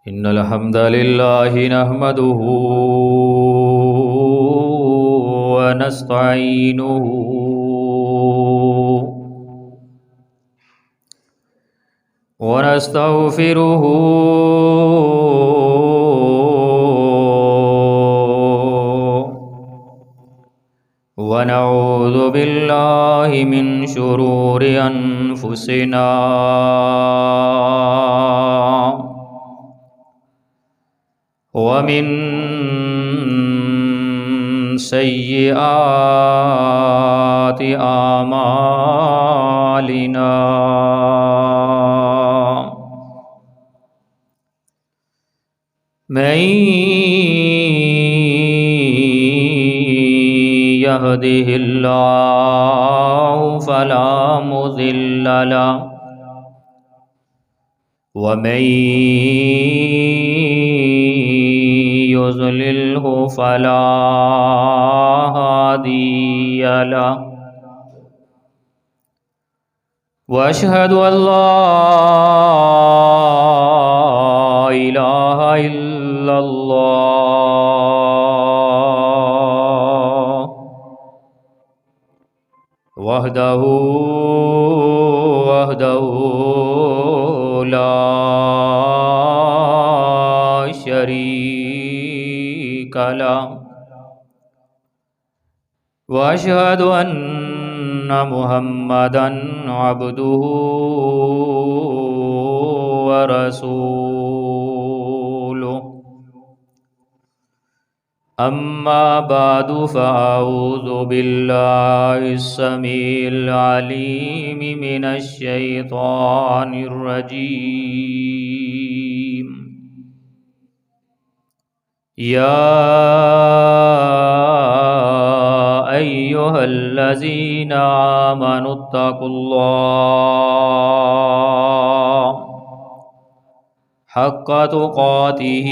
إن الحمد لله نحمده ونستعينه ونستغفره ونعوذ بالله من شرور أنفسنا ومن سيئات أعمالنا من يهده الله فلا مضل له ومن يضلله فلا هادي له وأشهد أن لا إله إلا الله وحده لا شريك له وأشهد أن محمدًا عبده ورسوله أما بعد فأعوذ بالله السميع العليم من الشيطان الرجيم يا أيها الذين آمنوا اتقوا الله حق تقاته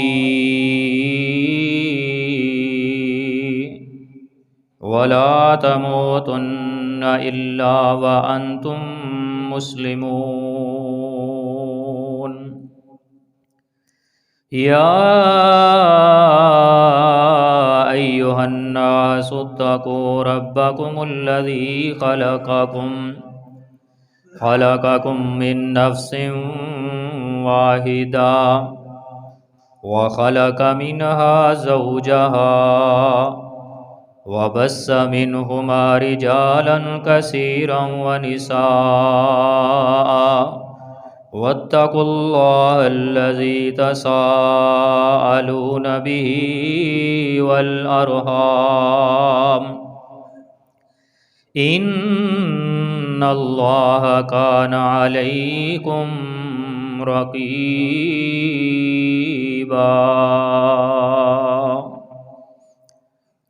ولا تموتن إلا وأنتم مسلمون يا أيها الناس اتقوا ربكم الذي خلقكم من نفس واحدة وخلق منها زوجها وبث منهما رجالا كثيرا ونساء واتقوا الله الذي تساءلون به والأرحام إن الله كان عليكم رقيبا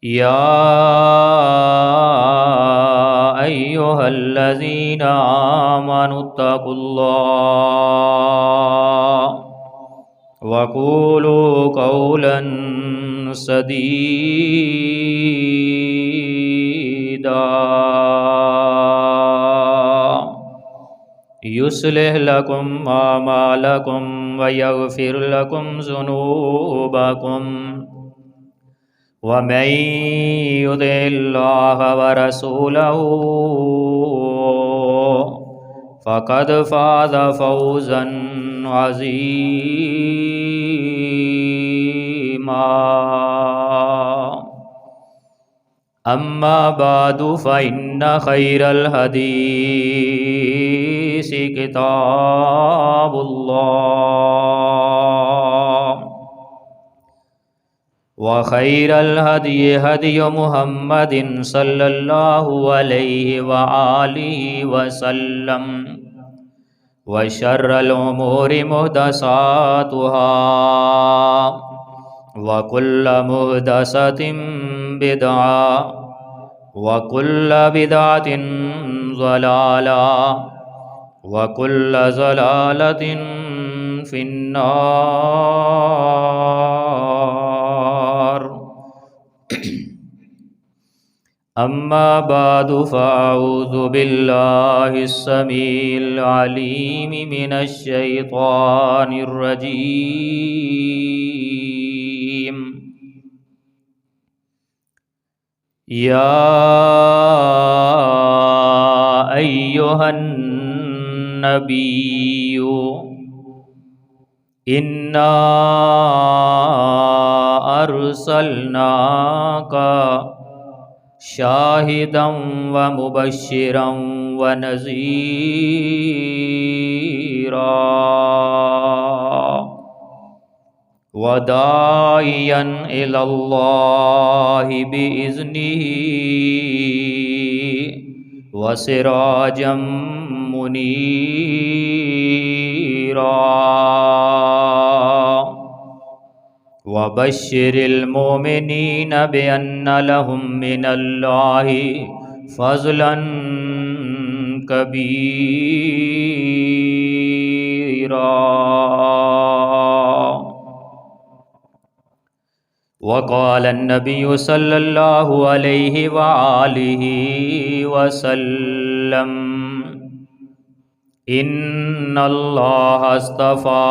يا أيها الذين آمنوا اتقوا الله وقولوا قولا سديدا يصلح لكم أعمالكم ويغفر لكم ذنوبكم ومن يطع الله ورسوله فقد فاز فوزا عظيما أما بعد فإن خير الحديث كتاب الله وخير الهدي هدي محمد صلى الله عليه وآله وسلم وشر الأمور محدثاتها وكل محدثة بدعة وكل بدعة ضلالة وكل ضلالة في النار أما بعد فأعوذ بالله السميع العليم من الشيطان الرجيم. يا أيها النبي إنا أرسلناك شاهدا ومبشرا ونذيرا وداعيا إلى الله بإذنه وسراجا منيرا وبشر المؤمنين بأن لهم من الله فضلا كبيرا. وقال النبي صلى الله عليه وآله وسلم إن الله اصطفى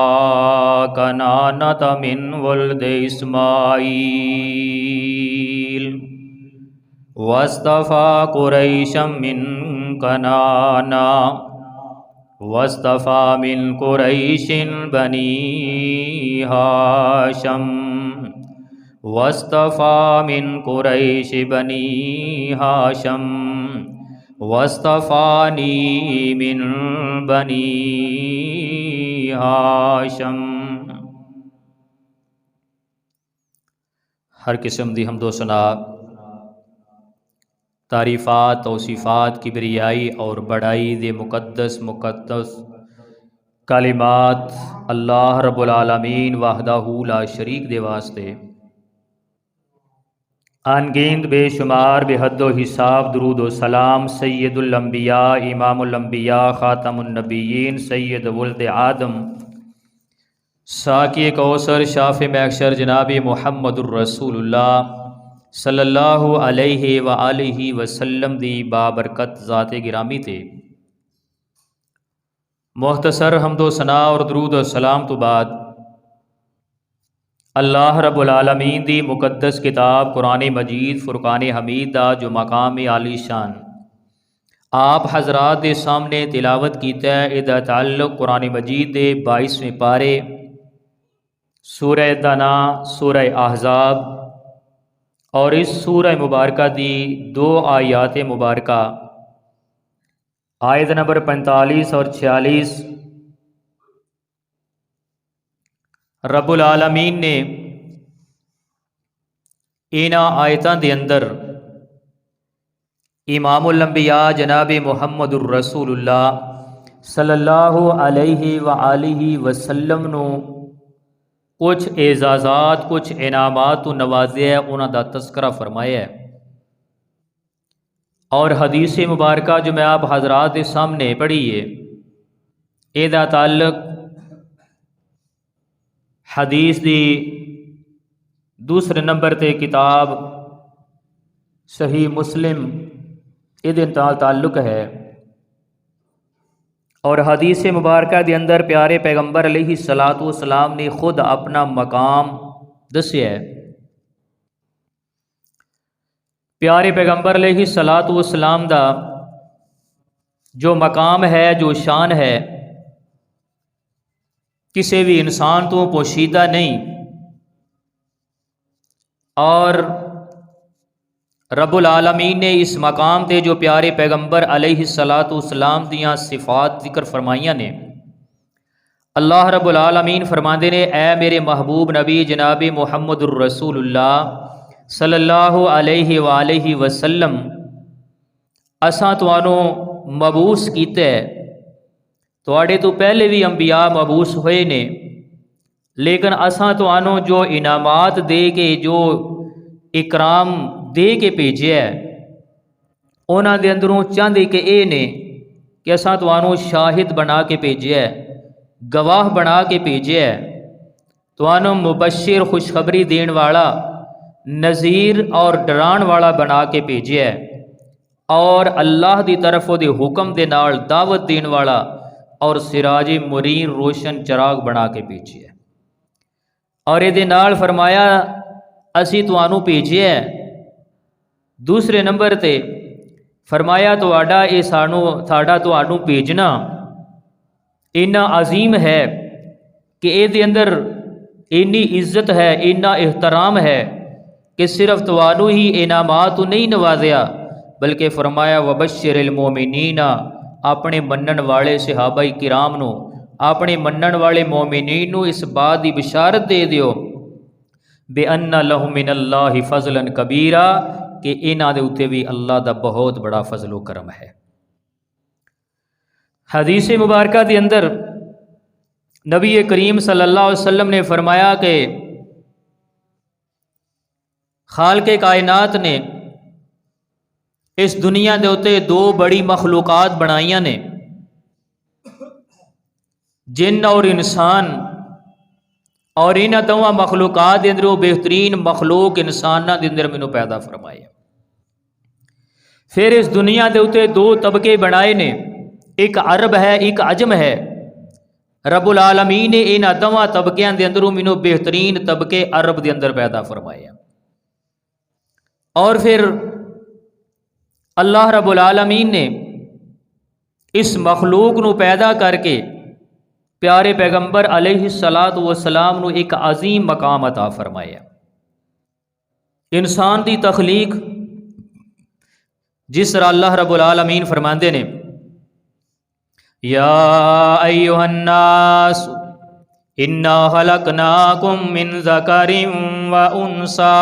كنانة من ولد إسماعيل واصطفى قريشا من كنانة واصطفى من قريش بني هاشم واصطفى من قريش بني هاشم واصطفاني من بني ہاشم. ہر قسم دی حمد و ثنا، تعریفات، توصیفات، کبریائی اور بڑائی دے مقدس کلمات اللہ رب العالمین وحدہ لا شریک دے واسطے. ان گیند بے شمار بے حد و حساب درود و سلام سید الانبیاء امام الانبیاء خاتم النبیین سید ولد آدم ساقی کوثر شافع محشر جناب محمد الرسول اللہ صلی اللہ علیہ وآلہ وسلم دی بابرکت ذات گرامی تے. مختصر حمد و ثنا اور درود و سلام تو بعد اللہ رب العالمین دی مقدس کتاب قرآن مجید فرقان حمید دا جو مقام عالی شان آپ حضرات دے سامنے تلاوت کیتا ہے، ادا تعلق قرآن مجید دے 22ویں پارے سورہ دنا سورہ احزاب اور اس سورہ مبارکہ دی 2 آیات مبارکہ آیت نمبر 45 اور 46. رب العالمین نے اینا آیتاں دے اندر امام الانبیاء جناب محمد الرسول اللہ صلی اللہ علیہ وآلہ وسلم نو کچھ اعزازات، کچھ انعامات و نوازے انہاں دا تذکرہ فرمایا ہے. اور حدیث مبارکہ جو میں آپ حضرات کے سامنے پڑھی ہے، اے دا تعلق حدیث دی دوسرے نمبر تے کتاب صحیح مسلم یہ تعلق ہے. اور حدیث مبارکہ دے اندر پیارے پیغمبر علیہ السلام نے خود اپنا مقام دسیا ہے. پیارے پیغمبر علیہ السلام دا جو مقام ہے، جو شان ہے، کسی بھی انسان تو پوشیدہ نہیں. اور رب العالمین نے اس مقام تے جو پیارے پیغمبر علیہ السلام دیاں صفات ذکر فرمائیاں نے، اللہ رب العالمین فرماندے نے اے میرے محبوب نبی جناب محمد الرسول اللہ صلی اللہ علیہ وآلہ وسلم اساں توانوں مبعوث کیتے ہے. تواڈے تو پہلے بھی انبیاء مبعوث ہوئے نے، لیکن اساں توانوں جو انعامات دے کے، جو اکرام دے کے بھیجیا ہے، انہاں دے اندروں چاہندے کہ اے نے کہ اساں توانوں شاہد بنا کے بھیجیا ہے، گواہ بنا کے بھیجیا ہے، توانوں مبشر خوشخبری دین والا، نذیر اور ڈران والا بنا کے بھیجیا ہے. اور اللہ دی طرف دے حکم دے نال دعوت دین والا اور سراج مرین روشن چراغ بنا کے بھیجیا ہے۔ اور یہ نال فرمایا اسی تانوں بھیجیا ہے۔ دوسرے نمبر تے فرمایا تہاڈا یہ ساڈا تانوں بھیجنا اتنا عظیم ہے کہ یہ دے اندر اینی عزت ہے، اتنا احترام ہے کہ صرف تانوں ہی انعامات نہیں نوازیا بلکہ فرمایا وبشر المومنین، اپنے منن والے صحابہ کرام نو، اپنے منن والے مومنین نو اس بات دی بشارت دے دیو بِأَنَّ لَهُم مِّنَ اللَّهِ فَضْلًا كَبِيرًا کہ انہاں دے اوتے بھی اللہ دا بہت بڑا فضل و کرم ہے۔ حدیث مبارکہ دے اندر نبی کریم صلی اللہ علیہ وسلم نے فرمایا کہ خالق کائنات نے اس دنیا دے اوتے دو بڑی مخلوقات بنائیاں نے، جن اور انسان، اور انہاں دونوں مخلوقات دے اندروں بہترین مخلوق انساناں دے اندر مینوں پیدا فرمایا۔ پھر اس دنیا دے اوتے دو طبقے بنائے نے، ایک عرب ہے ایک عجم ہے۔ رب العالمین نے انہاں دونوں طبقیاں دے اندروں مینوں بہترین طبقے عرب دے اندر پیدا فرمایا۔ اور پھر اللہ رب العالمین نے اس مخلوق نو پیدا کر کے پیارے پیغمبر علیہ السلام نو ایک عظیم مقام عطا فرمایا۔ انسان دی تخلیق جس طرح اللہ رب العالمین فرماندے نے یا ایھا الناس انا خلقناکم من ذکر و انثی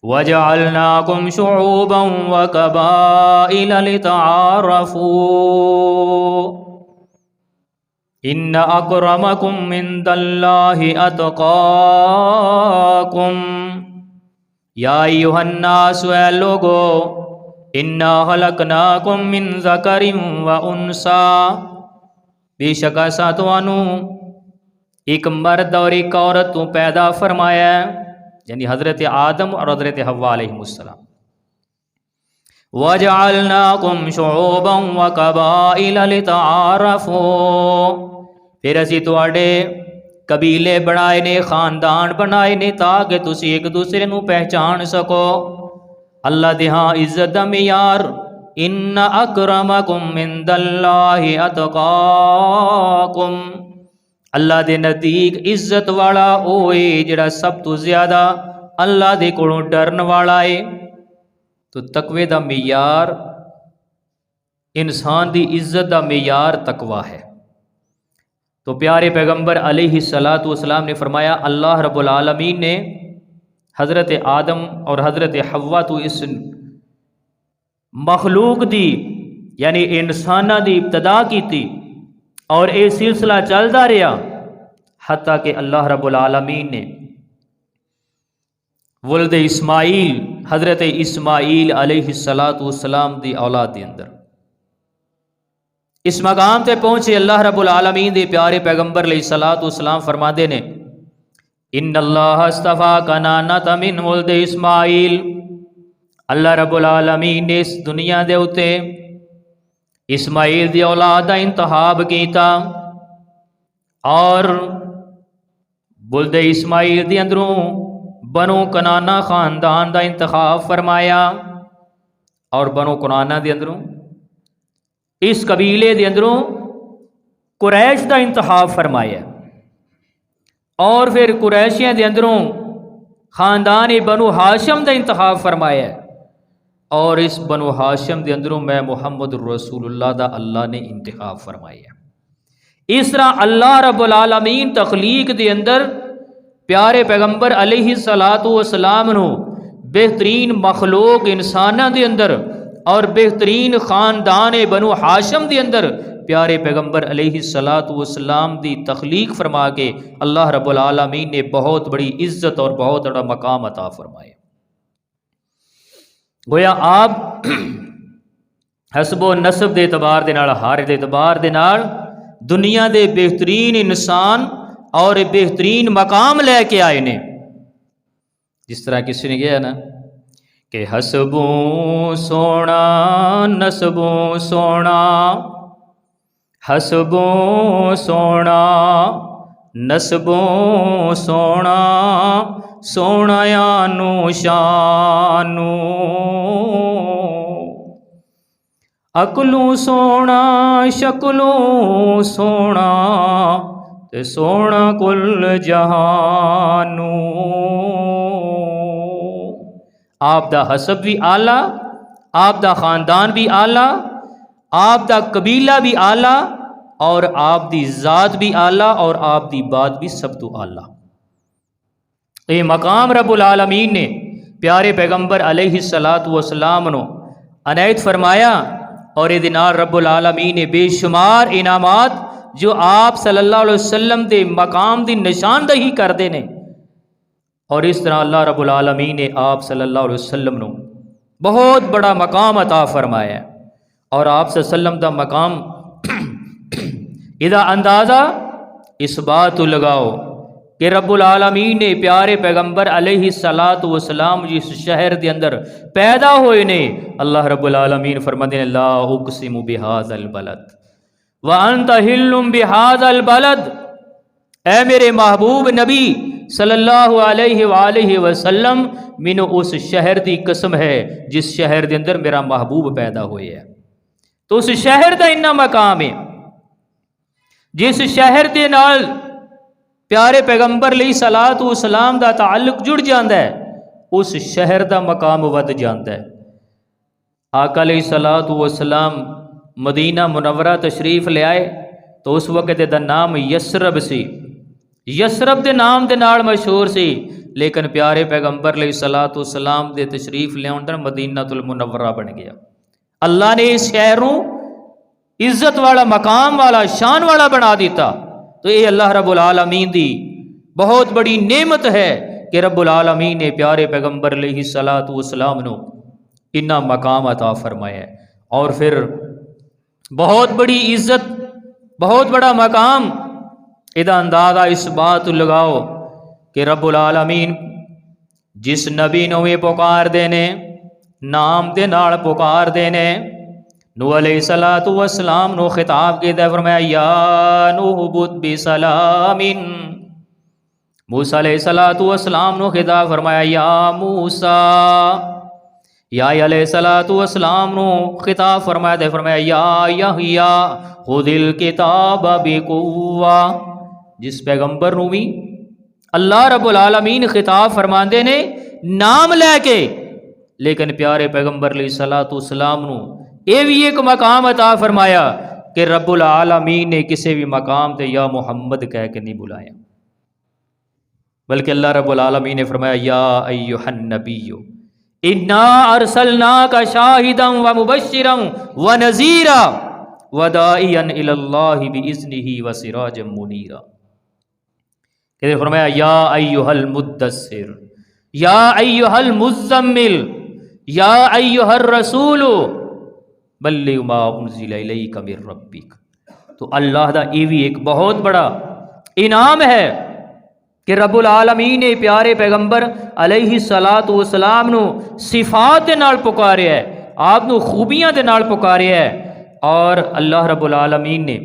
وَجَعَلْنَاكُمْ شُعُوبًا وَقَبَائِلَ لِتَعَارَفُوا إِنَّ أَكْرَمَكُمْ عِندَ اللَّهِ أَتْقَاكُمْ یا ایھا الناس اے لوگو انا خلقناکم من ذکر و انثی، بے شک اساں تانوں ایک مرد اور ایک عورت تو پیدا فرمایا ہے، یعنی حضرت آدم اور حضرت حوا علیہ السلام۔ وَجَعَلْنَاكُمْ شُعُوبًا وَقَبَائِلَ لِتَعَارَفُوا، پھر اسی تواڈے قبیلے بنائے نے، خاندان بنائے نے تاکہ تسی ایک دوسرے نو پہچان سکو۔ اللہ دے ہاں عزت دا معیار ان اکرمکم عند اللہ اتقاکم، اللہ دے نزدیک عزت والا اوے جڑا سب تو زیادہ اللہ دے کولوں ڈرن والا ہے۔ تو تقوی دا معیار، انسان دی عزت دا معیار تقوی ہے۔ تو پیارے پیغمبر علیہ السلام نے فرمایا اللہ رب العالمین نے حضرت آدم اور حضرت حوا تو اس مخلوق دی یعنی انسانہ دی ابتدا کی تھی، اور یہ سلسلہ چلتا رہا حتیٰ کہ اللہ رب العالمین نے ولد اسماعیل حضرت اسماعیل علیہ السلام دی اولاد دے اندر اس مقام تے پہنچے۔ اللہ رب العالمین دے پیارے پیغمبر علیہ السلام فرماندے نے ان اللہ اصطفیٰ کنانۃ من ولد اسماعیل، اللہ رب العالمین نے اس دنیا دے اوتے اسماعیل دی اولاد دا انتخاب کیتا، اور ولد اسماعیل دی اندروں بنو کنانا خاندان دا انتخاب فرمایا، اور بنو کنانا دے اندروں اس قبیلے دے اندروں قریش دا انتخاب فرمایا، اور پھر قریشیاں دے اندروں خاندان بنو ہاشم دا انتخاب فرمایا، اور اس بنو ہاشم دے اندروں میں محمد رسول اللہ دا اللہ نے انتخاب فرمایا۔ اس طرح اللہ رب العالمین تخلیق دے اندر پیارے پیغمبر علیہ السلام نو بہترین مخلوق انساناں دے اندر اور بہترین خاندان بنو ہاشم دے اندر پیارے پیغمبر علیہ السلام دی تخلیق فرما کے اللہ رب العالمین نے بہت بڑی عزت اور بہت بڑا مقام عطا فرمایا۔ گویا آپ حسب و نسب دے اعتبار دے نال، ہر دے اعتبار دے نال دنیا دے بہترین انسان اور بہترین مقام لے کے آئے نے۔ جس طرح کسی نے کہا نا کہ حسبوں سونا نسبوں سونا، حسبوں سونا نسبوں سونا، سونا یانو شانو، عقلوں سونا شکلوں سونا، تے سونا کل جہانو۔ آپ دا حسب بھی آلہ، آپ دا خاندان بھی آلہ، آپ دا قبیلہ بھی آلہ، اور آپ دی ذات بھی آلہ، اور آپ دی بات بھی سب تو آلہ۔ یہ مقام رب العالمین نے پیارے پیغمبر علیہ السلام نو عنایت فرمایا، اور یہ دنار رب العالمین نے بے شمار انعامات جو آپ صلی اللہ علیہ وسلم دے مقام دی نشاندہی کر دینے، اور اس طرح اللہ رب العالمین نے آپ صلی اللہ علیہ وسلم نو بہت بڑا مقام عطا فرمایا ہے۔ اور آپ صلی اللہ علیہ وسلم دا مقام اذا اندازہ اس بات تو لگاؤ کہ رب العالمین نے پیارے پیغمبر علیہ السلام جس شہر دے اندر پیدا ہوئے نے، اللہ رب العالمین فرماتے ہیں لا اقسم بہذا البلد وانت حل بہذا البلد، اے میرے محبوب نبی صلی اللہ علیہ وآلہ وسلم، مینو اس شہر دی قسم ہے جس شہر دے اندر میرا محبوب پیدا ہوئے ہے۔ تو اس شہر دا اتنا مقام ہے، جس شہر دے نال پیارے پیغمبر علیہ الصلوۃ والسلام دا تعلق جڑ جاندا ہے، اس شہر دا مقام ود جاندا ہے۔ آقا علیہ الصلوۃ والسلام مدینہ منورہ تشریف لے آئے تو اس وقت دا نام یسرب سی، یسرب دے نام دے نال مشہور سی، لیکن پیارے پیغمبر علیہ الصلوۃ والسلام دے تشریف لے آن مدینہ المنورہ بن گیا۔ اللہ نے اس شہروں عزت والا، مقام والا، شان والا بنا دیتا۔ تو یہ اللہ رب العالمین دی بہت بڑی نعمت ہے کہ رب العالمین نے پیارے پیغمبر علیہ الصلوۃ والسلام نو اتنا مقام عطا فرمایا ہے۔ اور پھر بہت بڑی عزت، بہت بڑا مقام، ادا اندازہ اس بات لگاؤ کہ رب العالمین جس نبی نو یہ پکار دینے، نام دے نال پکار دینے، نوح علیہ الصلوۃ والسلام نو خطاب کیتا، فرمایا یا نوح بت بسلام، موسیٰ علیہ الصلوۃ والسلام نو خطاب فرمایا یا موسیٰ، یا علیہ الصلوۃ والسلام نو خطاب فرمایا دے، فرمایا یا یحییٰ خذ الکتاب بقوہ۔ جس پیغمبر نو بھی اللہ رب العالمین خطاب فرماندے نے نام لے کے، لیکن پیارے پیغمبر علیہ الصلوۃ والسلام نو یہ بھی ایک مقام عطا فرمایا کہ رب العالمین نے کسی بھی مقام تے یا محمد کہہ کے نہیں بلایا، بلکہ اللہ رب العالمین نے فرمایا یا ایھا النبی انا ارسلناک شاہدا ومبشرا ونذیرا وداعیا الی اللہ باذنہ وسراجا منیرا۔ کہ فرمایا یا ایھا المدثر، یا ایھا المزمل، یا ایھا الرسول بلغ ما انزل الیک من ربک۔ تو اللہ دا یہ بھی ایک بہت بڑا انعام ہے کہ رب العالمین نے پیارے پیغمبر علیہ الصلوۃ والسلام نو صفات دے نال پکاریا ہے، آپ نو خوبیاں دے نال پکاریا ہے، اور اللہ رب العالمین نے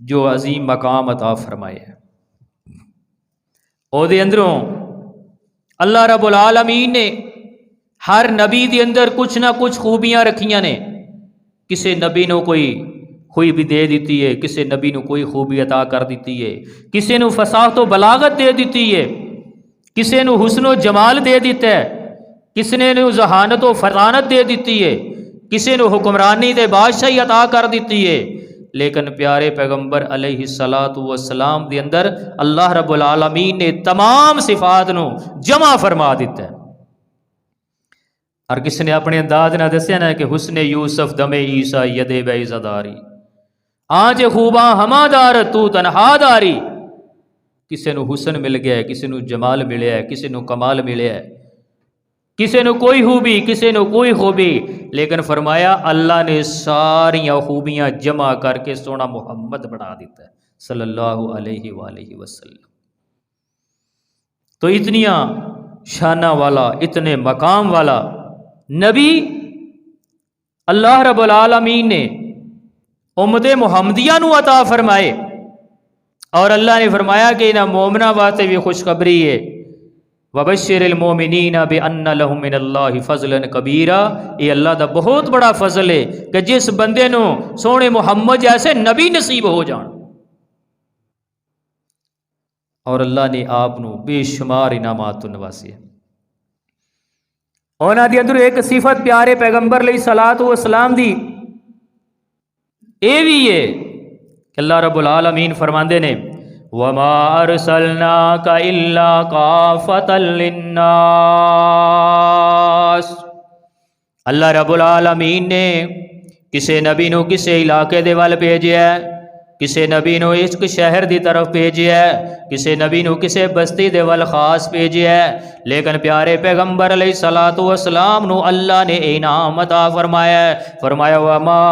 جو عظیم مقام عطا فرمایا ہے او دے اندروں اللہ رب العالمین نے ہر نبی دے اندر کچھ نہ کچھ خوبیاں رکھیاں نے۔ کسی نبی نو کوئی خوبی بھی دے دیتی ہے، کسی نبی نو کوئی خوبی عطا کر دیتی ہے، کسی نو فصاحت و بلاغت دے دیتی ہے، کسی نو حسن و جمال دے دیتا ہے، کسی نے ذہانت و فطانت دے دیتی ہے، کسی نو حکمرانی دے بادشاہی عطا کر دیتی ہے، لیکن پیارے پیغمبر علیہ الصلوۃ والسلام دے اندر اللہ رب العالمین نے تمام صفات نو جمع فرما دیتا ہے۔ اور کسی نے اپنے انداز نہ دسیا نا کہ حسن یوسف دم عیسیٰ ید بیضہ داری، آنچ خوباں ہما دار تو تنہا داری۔ کسی نو حسن مل گیا ہے، کسی نو جمال ملیا ہے، کسی نو کمال ملیا ہے، کسی نو کوئی خوبی، کسی نو کوئی خوبی، لیکن فرمایا اللہ نے ساری خوبیاں جمع کر کے سونا محمد بنا دیتا ہے صلی اللہ علیہ وآلہ وسلم۔ تو اتنیاں شانہ والا، اتنے مقام والا نبی اللہ رب العالمین نے امت محمدیہ نو عطا فرمائے، اور اللہ نے فرمایا کہ انہاں مومنہ واسطے بھی خوشخبری ہے، وبشر المومنین بان لہم من اللہ فضلا کبیرا، یہ اللہ دا بہت بڑا فضل ہے کہ جس بندے نو سونے محمد جیسے نبی نصیب ہو جان، اور اللہ نے آپ نو بے شمار انعامات تو نوازے۔ اونا دی اندر ایک صفت پیارے پیغمبر علیہ الصلوۃ والسلام دی اے بھی ہے کہ اللہ رب العالمین فرماندے نے وَمَا أَرْسَلْنَاكَ إِلَّا كَافَةً لِلنَّاسِ، اللہ رب العالمین نے کسے نبی نو کسے علاقے دے وال بھیجیا ہے، کسے نبی نو اس شہر دی طرف بھیجیا ہے، کسے نبی نو کسے بستی دے وال خاص بھیجیا ہے، لیکن پیارے پیغمبر علیہ الصلوۃ والسلام نو اللہ نے انعام عطا فرمایا ہے، فرمایا وَمَا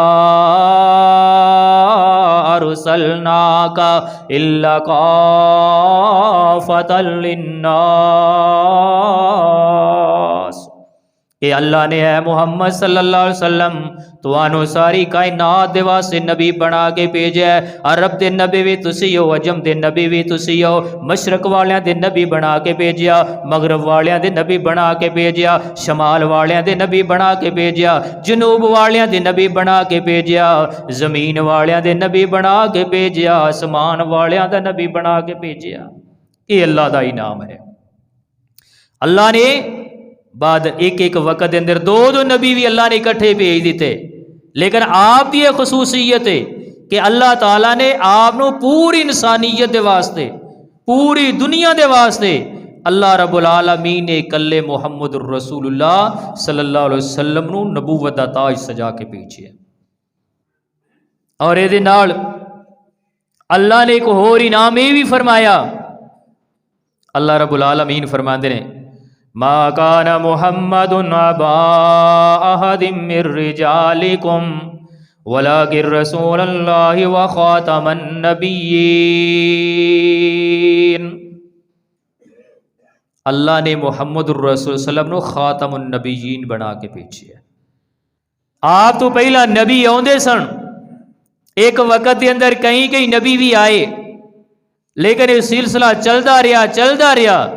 أَرْسَلْنَاكَ إِلَّا كَافَةً لِلنَّاسِ، کہ اللہ نے اے محمد صلی اللہ علیہ وسلم تو آنو ساری کائنات دے واسطے نبی بنا کے بھیجا ہے، عرب دے نبی بھی تسی ہو، عجم دے نبی بھی تسی ہو، مشرق والیاں دے نبی بنا کے بھیجیا، مغرب والیاں دے نبی بنا کے بھیجیا، شمال والیاں دے نبی بنا کے بھیجیا، جنوب والیاں دے نبی بنا کے بھیجیا، زمین والیاں دے نبی بنا کے بھیجیا، آسمان والیاں دا نبی بنا کے بھیجیا۔ یہ اللہ دا انعام ہے۔ اللہ نے بعد ایک ایک وقت دے اندر دو دو نبی بھی اللہ نے اکٹھے بھیج دیتے، لیکن آپ کی یہ خصوصیت ہے کہ اللہ تعالیٰ نے آپ نو پوری انسانیت دے واسطے، پوری دنیا دے واسطے اللہ رب العالمین نے کلے محمد الرسول اللہ صلی اللہ علیہ وسلم نو نبوت دا تاج سجا کے بھیجیا، اور یہ نال اللہ نے ایک اور انعام یہ بھی فرمایا، اللہ رب العالمین فرماندے نے ما کان محمد ابا احد من رجالکم ولکن رسول اللہ وخاتم النبیین، اللہ نے محمد الرسول صلی اللہ علیہ وسلم نو خاتم النبیین بنا کے بھیجیا۔ آپ تو پہلا نبی آندے سن، ایک وقت کے اندر کہیں کہیں نبی بھی آئے، لیکن یہ سلسلہ چلتا رہا،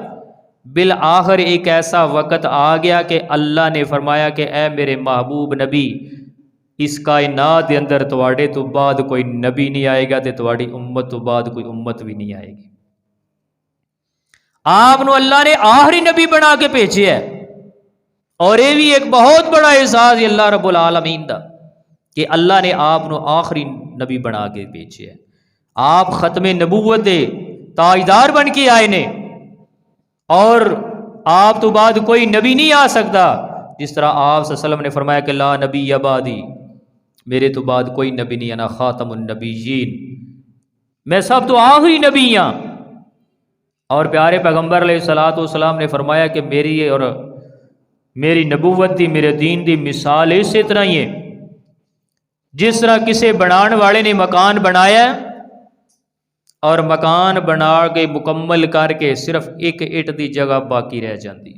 بالآخر ایک ایسا وقت آ گیا کہ اللہ نے فرمایا کہ اے میرے محبوب نبی، اس کائنات کے اندر تواڈے تو بعد کوئی نبی نہیں آئے گا، تے تواڈی امت تو بعد کوئی امت بھی نہیں آئے گی۔ آپ نو اللہ نے آخری نبی بنا کے بھیجیا ہے، اور یہ بھی ایک بہت بڑا اعزاز ہے اللہ رب العالمین دا کہ اللہ نے آپ نو آخری نبی بنا کے بھیجیا ہے۔ آپ ختم نبوت دے تاجدار بن کے آئے نے، اور آپ تو بعد کوئی نبی نہیں آ سکتا، جس طرح آپ صلی اللہ علیہ وسلم نے فرمایا کہ لا نبی بعدی، میرے تو بعد کوئی نبی نہیں، انا خاتم النبیین، میں سب تو آخری نبی ہاں۔ اور پیارے پیغمبر علیہ الصلوۃ والسلام نے فرمایا کہ میری اور میری نبوت دی، میرے دین دی مثال اسی طرح ہی ہے جس طرح کسی بنان والے نے مکان بنایا اور مکان بنا کے مکمل کر کے صرف ایک اٹ دی جگہ باقی رہ جاتی،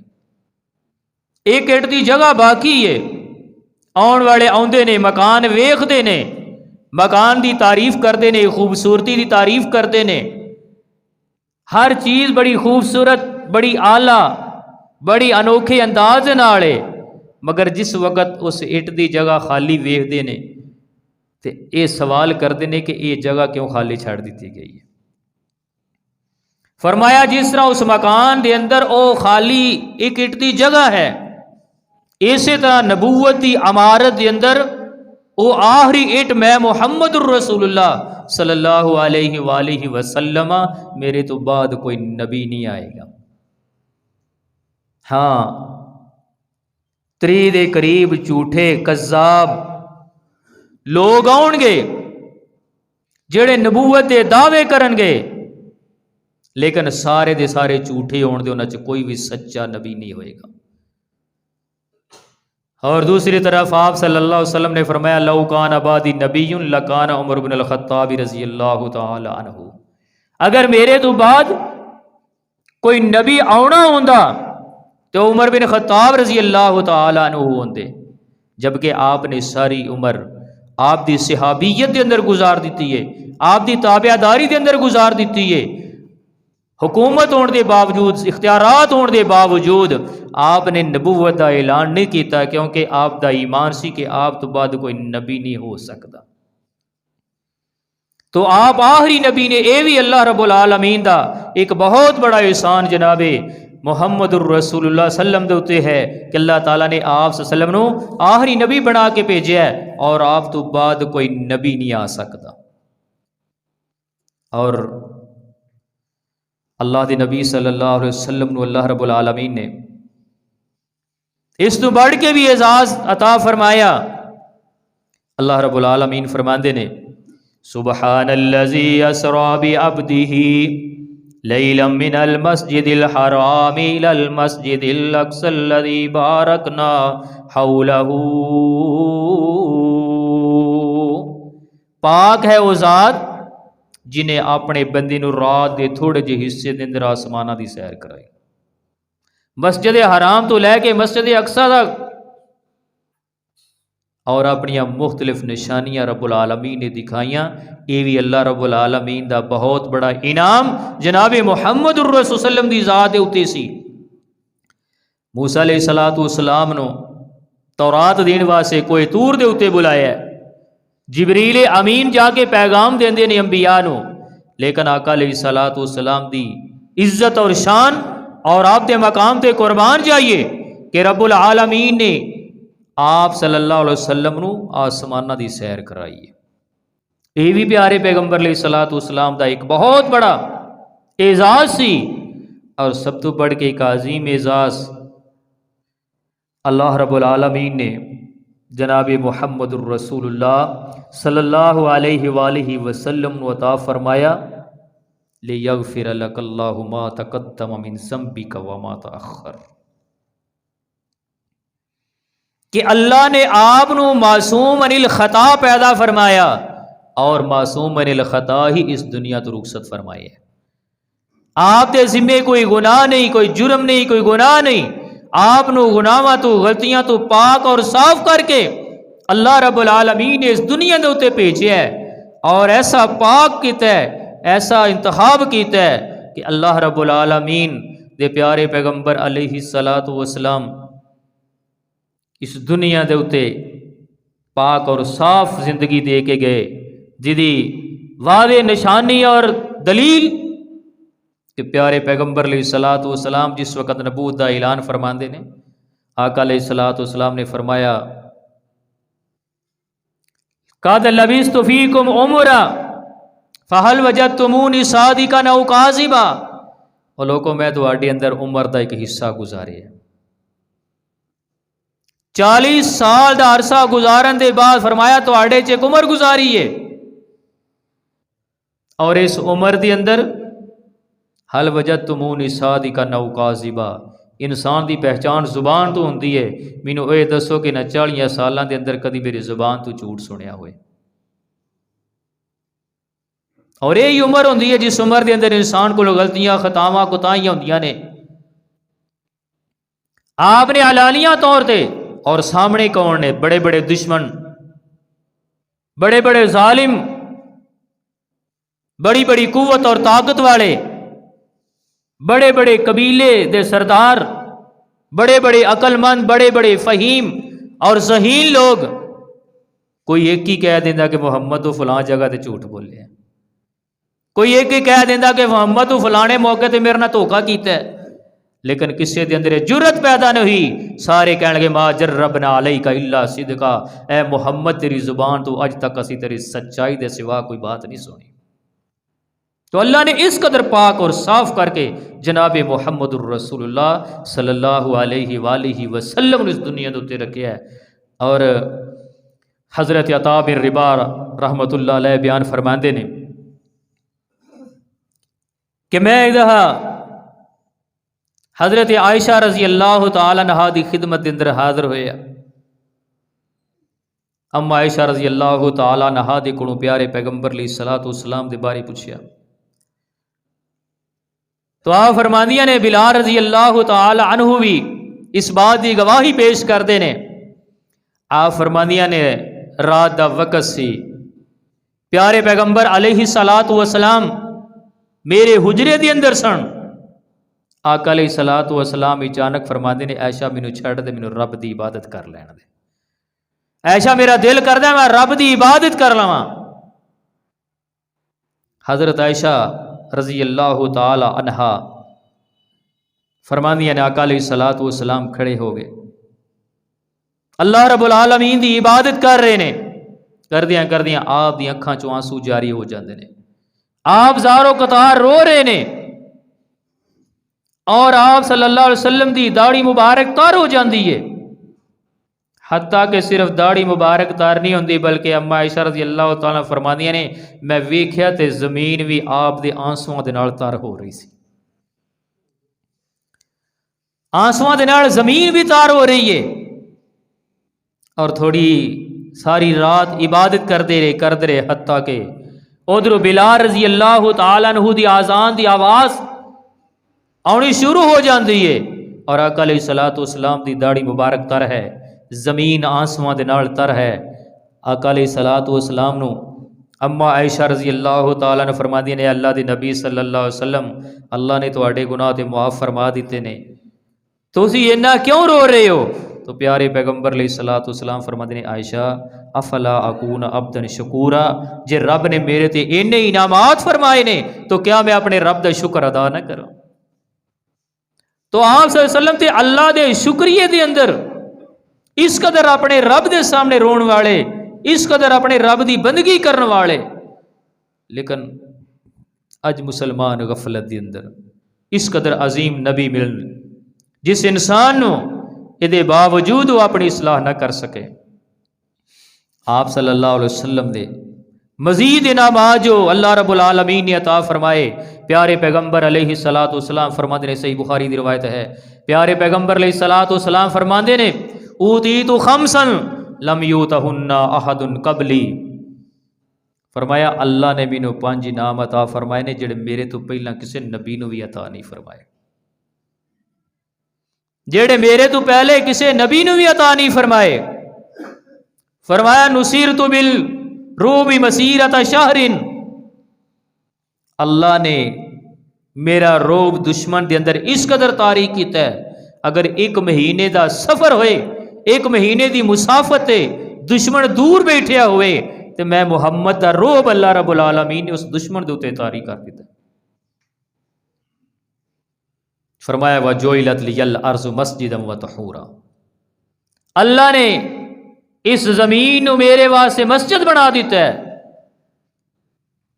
ایک اٹ دی جگہ باقی ہے، آن والے آندے نے، مکان ویکھدے نے، مکان دی تعریف کرتے نے، خوبصورتی دی تعریف کرتے نے، ہر چیز بڑی خوبصورت، بڑی اعلیٰ، بڑی انوکھے انداز نال ہے، مگر جس وقت اس اٹ دی جگہ خالی ویکھدے نے تے یہ سوال کرتے ہیں کہ یہ جگہ کیوں خالی چھڑ دیتی گئی ہے۔ فرمایا جس طرح اس مکان دے اندر او خالی ایک اٹ دی جگہ ہے، اسی طرح نبوت دی عمارت دے اندر او آخری اٹ میں محمد الرسول اللہ صلی اللہ علیہ وآلہ وسلم، میرے تو بعد کوئی نبی نہیں آئے گا۔ ہاں، 3 دے قریب جھوٹے کذاب لوگ آؤن گے جڑے نبوت دے دعوے کرن گے، لیکن سارے دے سارے جھوٹے ہون دے، انہاں چ کوئی بھی سچا نبی نہیں ہوئے گا۔ اور دوسری طرف آپ صلی اللہ علیہ وسلم نے فرمایا لو کان بعدی نبی لکان عمر بن الخطاب رضی اللہ تعالی عنہ، اگر میرے تو بعد کوئی نبی آنا ہوندا تو عمر بن خطاب رضی اللہ تعالیٰ عنہ ہوندے، جبکہ آپ نے ساری عمر آپ دی صحابیت دے اندر گزار دیتی ہے، آپ دی تابعداری دے اندر گزار دیتی ہے، حکومت ہونے دے باوجود، اختیارات ہونے دے باوجود آپ نے نبوت کا اعلان نہیں کیتا، کیونکہ آپ دا ایمان سی کہ آپ تو بعد کوئی نبی نہیں ہو سکتا۔ تو آپ آخری نبی نے، اے بھی اللہ رب العالمین دا ایک بہت بڑا احسان جناب محمد الرسول اللہ صلی اللہ علیہ وسلم دے اتے ہے کہ اللہ تعالیٰ نے آپ صلی اللہ علیہ وسلم نو آخری نبی بنا کے بھیجا ہے، اور آپ تو بعد کوئی نبی نہیں آ سکتا۔ اور اللہ دے نبی صلی اللہ علیہ وسلم نو اللہ رب العالمین نے اس تو بڑھ کے بھی اعزاز عطا فرمایا۔ اللہ رب العالمین فرماندے نے سبحان الذی اسری بعبدہ لیلا من المسجد الحرام الى المسجد الاقصى الذی بارکنا حولہ، پاک ہے وہ ذات جنہیں اپنے بندے نو رات دے تھوڑے جے حصے دے اندر آسمانہ دی سیر کرائی، مسجد حرام تو لے کے مسجد اقصی تک، اور اپنی مختلف نشانیاں رب العالمین نے دکھائیاں۔ یہ بھی اللہ رب العالمین دا بہت بڑا انعام جناب محمد الرسول صلی اللہ علیہ وسلم دی ذات اتے سی۔ موسیٰ علیہ السلام نو تورات دین واسطے کوئی طور دے اتے بلایا ہے، جبریل امین جا کے پیغام دیندے نے انبیاء نو، لیکن آقا علیہ السلام دی عزت اور شان اور آپ دے مقام تے قربان جائیے کہ رب العالمین نے آپ صلی اللہ علیہ وسلم نو آسمانہ دی سیر کرائی ہے۔ یہ بھی پیارے پیغمبر علیہ السلام دا ایک بہت بڑا اعزاز سی، اور سب تو بڑھ کے ایک عظیم اعزاز اللہ رب العالمین نے جناب محمد الرسول اللہ صلی اللہ علیہ وآلہ وسلم نو عطا فرمایا لِيَغْفِرَ لَكَ اللَّهُ مَا تَقَدَّمَ مِن ذَنبِكَ وَمَا تَأَخَّرَ، کہ اللہ نے آپ نو معصوم عن الخطا پیدا فرمایا، اور معصوم عن الخطا ہی اس دنیا تو رخصت فرمائے ہے۔ آپ دے ذمے کوئی گناہ نہیں، کوئی جرم نہیں، کوئی گناہ نہیں، آپ نو گناہاں تو غلطیاں تو پاک اور صاف کر کے اللہ رب العالمین نے اس دنیا دے اتے بھیجا ہے، اور ایسا پاک کیتا ہے، ایسا انتخاب کیتا ہے کہ اللہ رب العالمین دے پیارے پیغمبر علیہ السلام اس دنیا دے اتے پاک اور صاف زندگی دے کے گئے، جدی واضح نشانی اور دلیل کہ پیارے پیغمبر علیہ السلام جس وقت نبوت دا اعلان فرماندے نے، آقا علیہ السلام نے فرمایا قَدْ لَبِثْتُ فِيكُمْ عُمُرًا فَهَلْ وَجَدْتُمُونِي صَادِقًا أَوْ كَاذِبًا، اور لوگوں میں تواڈے اندر عمر دا ایک حصہ گزارے ہے، 40 سال دا عرصہ گزارن دے بعد فرمایا تواڈے چ ایک عمر گزاری ہے، اور اس عمر دے اندر حل وجدتمونی صادقا او کاذبا، انسان دی پہچان زبان تو ہوندی ہے، مینوں اے دسو کہ نہ 40 سالاں دے اندر کدی میری زبان تو جھوٹ سنیا ہوئے، اور یہی عمر ہوندی ہے جس عمر دے اندر انسان کو غلطیاں خطاواں کوتاہیاں ہوندیاں نے۔ آپ نے علانیہ طور تے اور سامنے کون نے، بڑے بڑے دشمن، بڑے بڑے ظالم، بڑی بڑی قوت اور طاقت والے، بڑے بڑے قبیلے دے سردار، بڑے بڑے عقل مند، بڑے بڑے فہیم اور ذہین لوگ، کوئی ایک ہی کہہ دینا کہ محمد تو فلاں جگہ تے جھوٹ بولے ہیں، کوئی ایک ہی کہہ دینا کہ محمد تو فلانے موقع تے میرے نہ دھوکا کیتا ہے، لیکن کسی دے اندر جرت پیدا نہیں ہوئی، سارے کہنے لگے ما جربنا علیک الا صدقا، اے محمد تیری زبان تو اج تک اسی تیری سچائی دے سوا کوئی بات نہیں سنی۔ تو اللہ نے اس قدر پاک اور صاف کر کے جناب محمد الرسول اللہ صلی اللہ علیہ وآلہ وسلم نے اس دنیا دوتے رکھے ہے۔ اور حضرت عطا بن ربا رحمت اللہ علیہ بیان فرماندے نے کہ میں ادھا حضرت عائشہ رضی اللہ تعالی عنہا دی خدمت اندر حاضر ہوئے، اما عائشہ رضی اللہ تعالی عنہا دے کولوں پیارے پیغمبر علیہ السلام دے بارے پوچھیا، تو آپ فرماندیاں نے بلال رضی اللہ تعالی عنہ بھی اس بات کی گواہی پیش کرتے ہیں۔ آپ فرماندیاں نے رات دا وقت سی، پیارے پیغمبر علیہ الصلوۃ والسلام میرے حجرے دے اندر سن۔ آقا علیہ الصلوۃ والسلام اچانک فرماندے نے عائشہ مینوں چھڑ دے، مینوں رب دی عبادت کر لین دے۔ عائشہ میرا دل کردا میں رب دی عبادت کر لواں۔ حضرت عائشہ رضی اللہ تعالی عنہا فرماندیاں نے آقا علیہ الصلوۃ والسلام کھڑے ہو گئے، اللہ رب العالمین دی عبادت کر رہے نے، کردیاں کردیاں آپ دی اکھاں چوں آنسو جاری ہو جاندے نے، آپ زارو قطار رو رہے نے، اور آپ صلی اللہ علیہ وسلم دی داڑھی مبارک تار ہو جاندی ہے، حتیٰ کہ صرف داڑھی مبارک تار نہیں ہوندی بلکہ اما عائشہ رضی اللہ تعالیٰ فرماندیاں نے میں ویکھیا تے زمین بھی آپ دے آنسواں دے نال تر ہو رہی سی، آنسواں دے نال زمین بھی تار ہو رہی ہے۔ اور تھوڑی ساری رات عبادت کرتے رہے حتیٰ کہ ادھر بلال رضی اللہ تعالیٰ عنہ دی آذان دی آواز آنی شروع ہو جاندی ہے، اور آقا علیہ الصلوۃ والسلام دی داڑھی مبارک تر ہے، زمین آنسواں دے نال تر ہے۔ آقا علیہ الصلوۃ والسلام نو اما عائشہ رضی اللہ تعالیٰ نے فرما دی نے اللہ دی نبی صلی اللہ علیہ وسلم اللہ نے تواڈے گناہ تے معاف فرما دیتے نے، تسی اینا کیوں رو رہے ہو؟ تو پیارے پیغمبر علیہ الصلوۃ والسلام فرماتے ہیں عائشہ افلا اکون عبدا شکورا، جے رب نے میرے تے اینے انعامات فرمائے نے تو کیا میں اپنے رب دا شکر ادا نہ کروں؟ تو آپ صلی اللہ علیہ وسلم تے اللہ دے شکریے دے اندر اس قدر اپنے رب دے سامنے رون والے، اس قدر اپنے رب دی بندگی کرن والے، لیکن اج مسلمان غفلت دے اندر اس قدر عظیم نبی ملن جس انسان نو یہ باوجود وہ اپنی اصلاح نہ کر سکے۔ آپ صلی اللہ علیہ وسلم دے مزید انعامات جو اللہ رب العالمین نے عطا فرمائے، پیارے پیغمبر علیہ الصلوۃ والسلام فرماتے ہیں، صحیح بخاری دی روایت ہے، پیارے پیغمبر علیہ الصلوۃ والسلام فرماتے ہیں اوتیت خمسا لم یوتہن احد قبلی، فرمایا اللہ نے مینوں 5 انعام عطا فرمائے نے جڑے میرے تو پہلا کسی نبی نو بھی عطا نہیں فرمائے، جڑے میرے تو پہلے کسی نبی نو بھی عطا نہیں فرمائے۔ فرمایا نصیرت بالرعب مسیرۃ شہر، اللہ نے میرا روب دشمن دے اندر اس قدر طاری کیتا ہے، اگر 1 مہینے دا سفر ہوئے، 1 مہینے دی مسافت ہے، دشمن دور بیٹھیا ہوئے تو میں محمد دا روب اللہ رب العالمین نے اس دشمن دے اوتے طاری کر دیتا۔ فرمایا وَجُعِلَتْ لِيَ الْأَرْضُ مَسْجِدًا وَطَهُورًا، اللہ نے اس زمین نو میرے واسطے مسجد بنا دیتا ہے۔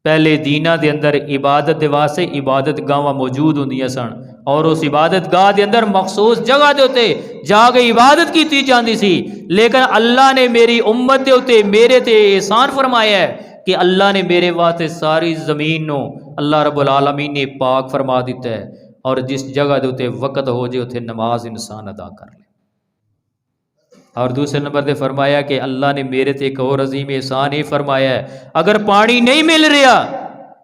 پہلے دینہ دے اندر عبادت دے واسطے عبادت گاواں موجود ہوندیاں سن، اور اس عبادت گاہ دے اندر مخصوص جگہ دے اوتے جا کے عبادت کیتی جاندی سی، لیکن اللہ نے میری امت دے اوتے میرے تے احسان فرمایا ہے کہ اللہ نے میرے واسطے ساری زمین نو اللہ رب العالمین نے پاک فرما دیتا ہے، اور جس جگہ دے اوتے وقت ہو جائے اوتھے نماز انسان ادا کر لے۔ اور دوسرے نمبر دے فرمایا کہ اللہ نے میرے تے ایک اور عظیم احسان ہی فرمایا ہے، اگر پانی نہیں مل رہا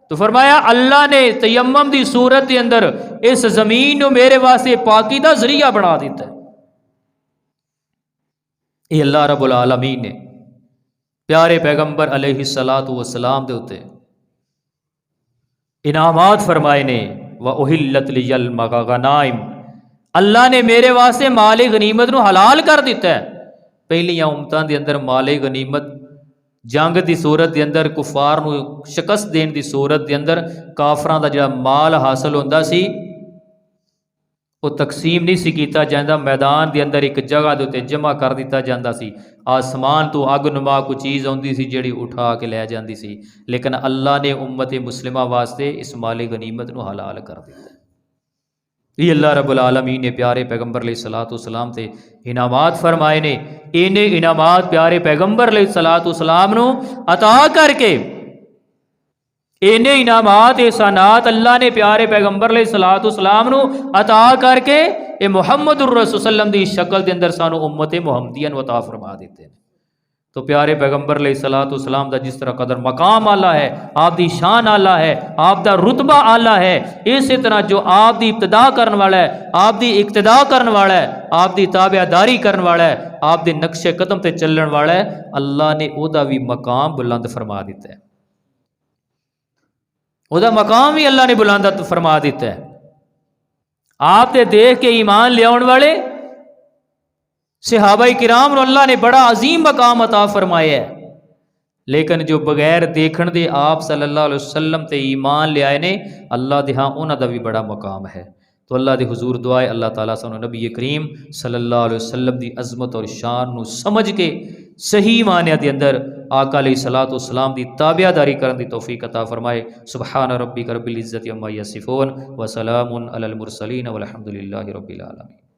تو فرمایا اللہ نے تیمم دی صورت دے اندر اس زمین نو میرے واسطے پاکی دا ذریعہ بنا دیتا ہے۔ یہ اللہ رب العالمین نے پیارے پیغمبر علیہ الصلوۃ والسلام دے اوتے انعامات فرمائے نے۔ وَأُحِلَّتْ لِيَ الْمَغَانِمُ، اللہ نے میرے واسطے مال غنیمت نو حلال کر دیتا ہے۔ پہلیاں امتاں دے اندر مال غنیمت جنگ دی صورت دے اندر کفار نو شکست دین دی صورت دے اندر کافراں دا جڑا مال حاصل ہوندا سی وہ تقسیم نہیں سی کیتا جاندا، میدان دے اندر ایک جگہ دے تے جمع کر دیتا جاندا سی، آسمان تو اگ نما کوئی چیز ہوندی سی جڑی اٹھا کے لے جاندی سی، لیکن اللہ نے امت مسلمہ واسطے اس مال غنیمت نو حلال کر دیتا ہے۔ یہ اللہ رب العالمین نے پیارے پیغمبر علیہ الصلوۃ والسلام تے انعامات فرمائے نے، اینے انعامات پیارے پیغمبر علیہ الصلوۃ والسلام نو عطا کر کے، اینے انعامات احسانات اللہ نے پیارے پیغمبر علیہ الصلوۃ والسلام نو عطا کر کے اے محمد الرسول صلی اللہ علیہ وسلم دی شکل دے اندر سانو امت محمدیہ نو عطا فرما دیتے ہیں۔ تو پیارے پیغمبر علیہ الصلوۃ والسلام دا جس طرح قدر مقام اعلیٰ ہے، آپ دی شان اعلیٰ ہے، آپ دا رتبہ اعلیٰ ہے، اسی طرح جو آپ دی ابتدا کرن والا ہے، آپ دی اقتدا کرن والا ہے، آپ دی تابعداری کرن والا ہے، آپ دے نقش قدم تے چلن والا ہے، اللہ نے او دا بھی مقام بلند فرما دیتا ہے، او دا مقام بھی اللہ نے بلند فرما دیتا ہے۔ آپ تے دیکھ کے ایمان لے آن والے صحابہ کرام نو اللہ نے بڑا عظیم مقام عطا فرمایا ہے، لیکن جو بغیر دیکھن دے آپ صلی اللہ علیہ وسلم تے ایمان لے آئے نے، اللہ دے ہاں انہاں دا بھی بڑا مقام ہے۔ تو اللہ دے حضور دعائے اللہ تعالیٰ سانو نبی کریم صلی اللہ علیہ وسلم دی عظمت اور شان نو سمجھ کے صحیح معنی دے اندر آقا علیہ الصلوۃ والسلام دی تابعداری کرن دی توفیق عطا فرمائے۔ سبحان ربک رب العزت عما یصفون وسلام علی المرسلین والحمد للہ رب العالمین۔